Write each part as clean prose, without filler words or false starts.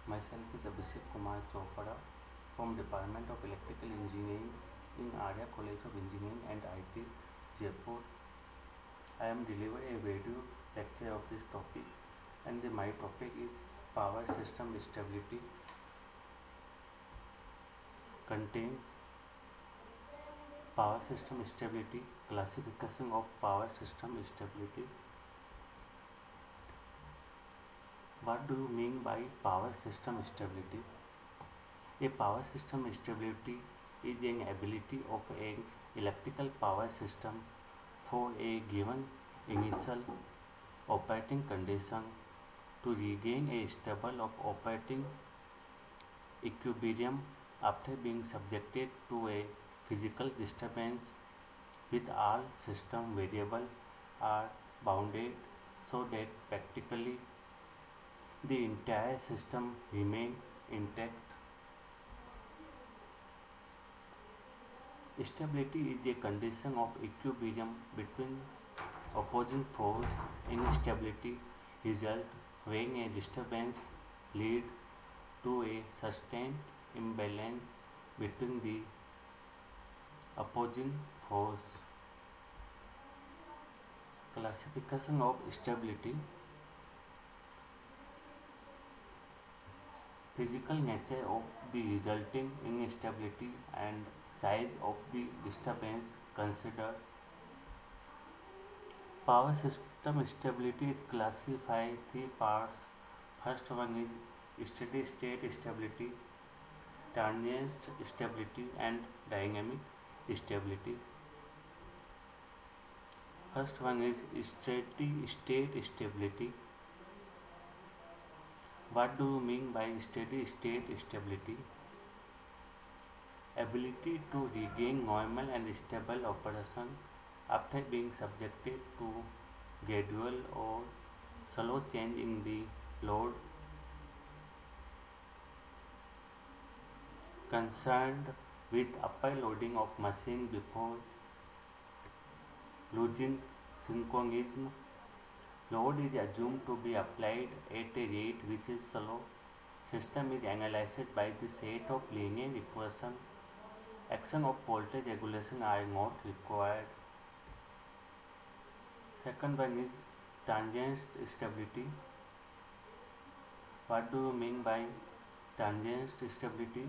Myself is Abhishek Kumar Chopra from Department of Electrical Engineering in Arya College of Engineering and IT, Jaipur. I am delivering a video lecture of this topic, and my topic is power system stability. Contain power system stability, classification of power system stability. What do you mean by power system stability? A power system stability is an ability of an electrical power system for a given initial operating condition to regain a stable of operating equilibrium after being subjected to a physical disturbance with all system variables are bounded so that practically the entire system remain intact. Stability is a condition of equilibrium between opposing force. Instability result when a disturbance lead to a sustained imbalance between the opposing force. Classification of stability. Physical nature of the resulting instability and size of the disturbance considered. Power system stability is classified three parts. First one is steady state stability, transient stability and dynamic stability. First one is steady state stability. What do you mean by steady state stability? Ability to regain normal and stable operation after being subjected to gradual or slow change in the load. Concerned with upper loading of machine before losing synchronism. Load is assumed to be applied at a rate which is slow. System is analyzed by the set of linear equations. Action of voltage regulation are not required. Second one is transient stability. What do you mean by transient stability?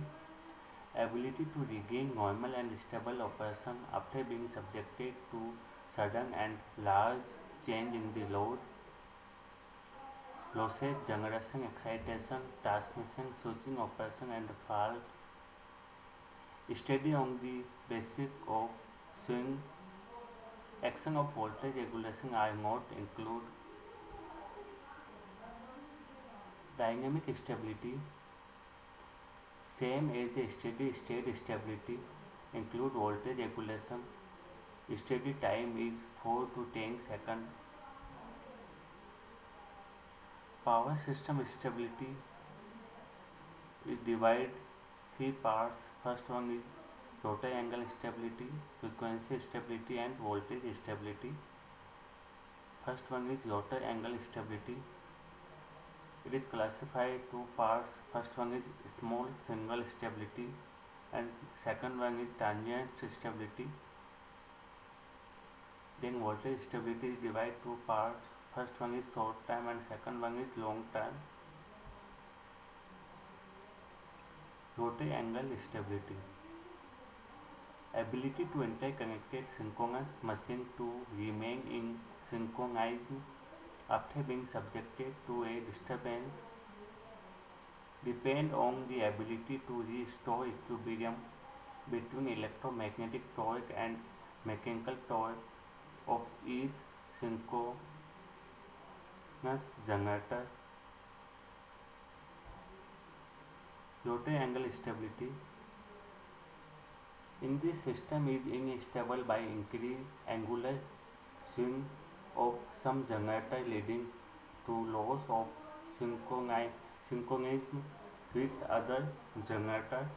Ability to regain normal and stable operation after being subjected to sudden and large change in the load. Losses, generation, excitation, transmission, switching operation and fault. Study on the basis of swing. Action of voltage regulation are not include. Dynamic stability, same as a steady state stability, include voltage regulation. Steady time is 4 to 10 seconds. Power system stability is divided three parts. First one is rotor angle stability, frequency stability and voltage stability. First one is rotor angle stability. It is classified two parts. First one is small single stability and second one is transient stability. Then voltage stability is divided two parts. First one is short term and second one is long term. Rotor angle stability. Ability to interconnected synchronous machine to remain in synchronism after being subjected to a disturbance depend on the ability to restore equilibrium between electromagnetic torque and mechanical torque of each synchronous generator. Rotor angle stability. In this system is unstable by increased angular swing of some generator leading to loss of synchronism with other generator.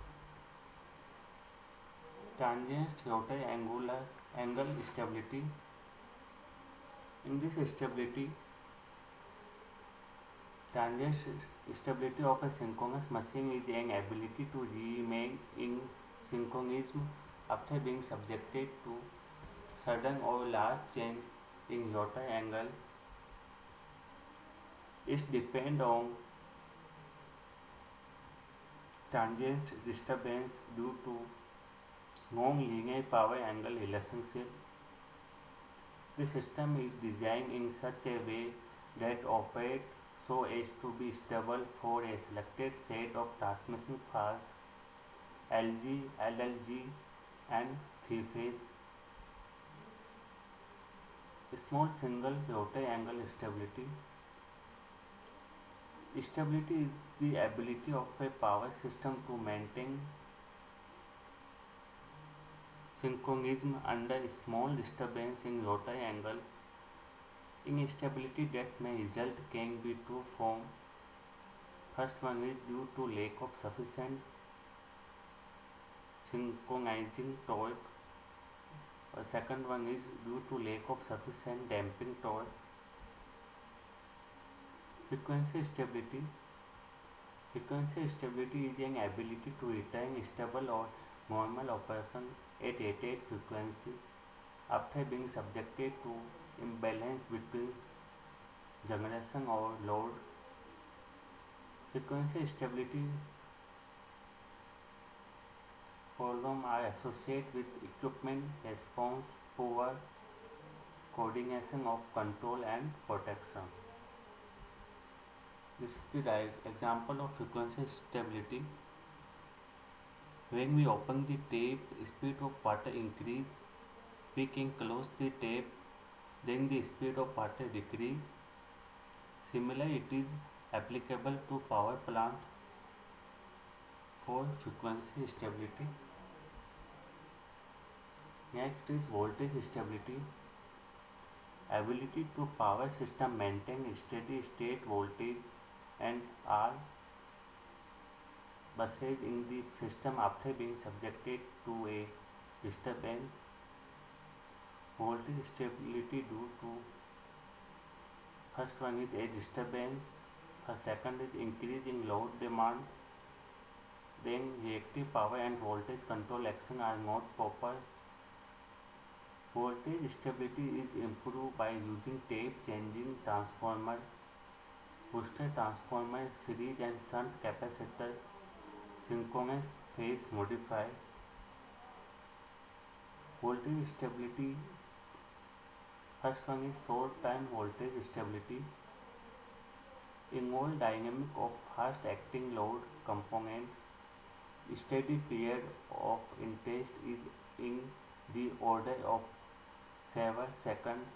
Transient rotor angle stability. In this stability Transient stability of a synchronous machine is an ability to remain in synchronism after being subjected to sudden or large change in rotor angle. It depends on transient disturbance due to non-linear power angle relationship. The system is designed in such a way that operates so as to be stable for a selected set of transmission faults LG, LLG and three-phase. Small single rotor angle stability. Stability is the ability of a power system to maintain synchronism under small disturbance in rotor angle. Instability that may result can be two forms. First one is due to lack of sufficient synchronizing torque. Second one is due to lack of sufficient damping torque. Frequency stability. Frequency stability is an ability to retain stable or normal operation at rated frequency after being subjected to imbalance between generation or load. Frequency stability problems are associated with equipment response, poor coordination of control and protection. This is the example of frequency stability. When we open the tape, speed of water increase. We can close the tape, then the speed of water decrease. Similarly, it is applicable to power plant for frequency stability. Next is voltage stability. Ability to power system maintain steady state voltage and are buses in the system after being subjected to a disturbance. Voltage stability due to first one is a disturbance, second is increase in load demand, then reactive power and voltage control action are not proper. Voltage stability is improved by using tape changing transformer, booster transformer, series and shunt capacitor, synchronous phase modifier. Voltage stability, first one is short time voltage stability. Involve dynamic of fast acting load component. Steady period of interest is in the order of 7 seconds.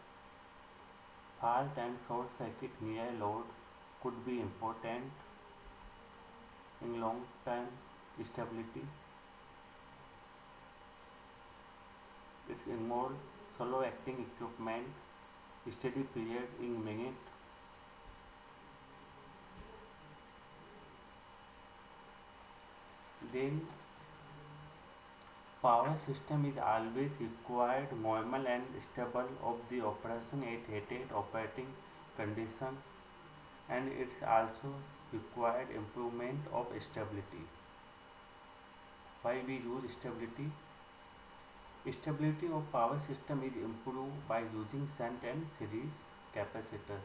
Fault and short circuit near load could be important in long time stability. It's involved solo acting equipment, steady period in minute. Then power system is always required normal and stable of the operation at rated operating condition, and it's also required improvement of stability. Why we use stability? Stability of power system is improved by using shunt and series capacitor.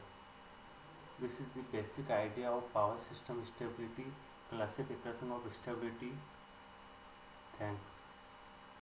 This is the basic idea of power system stability, classification of stability. Thanks.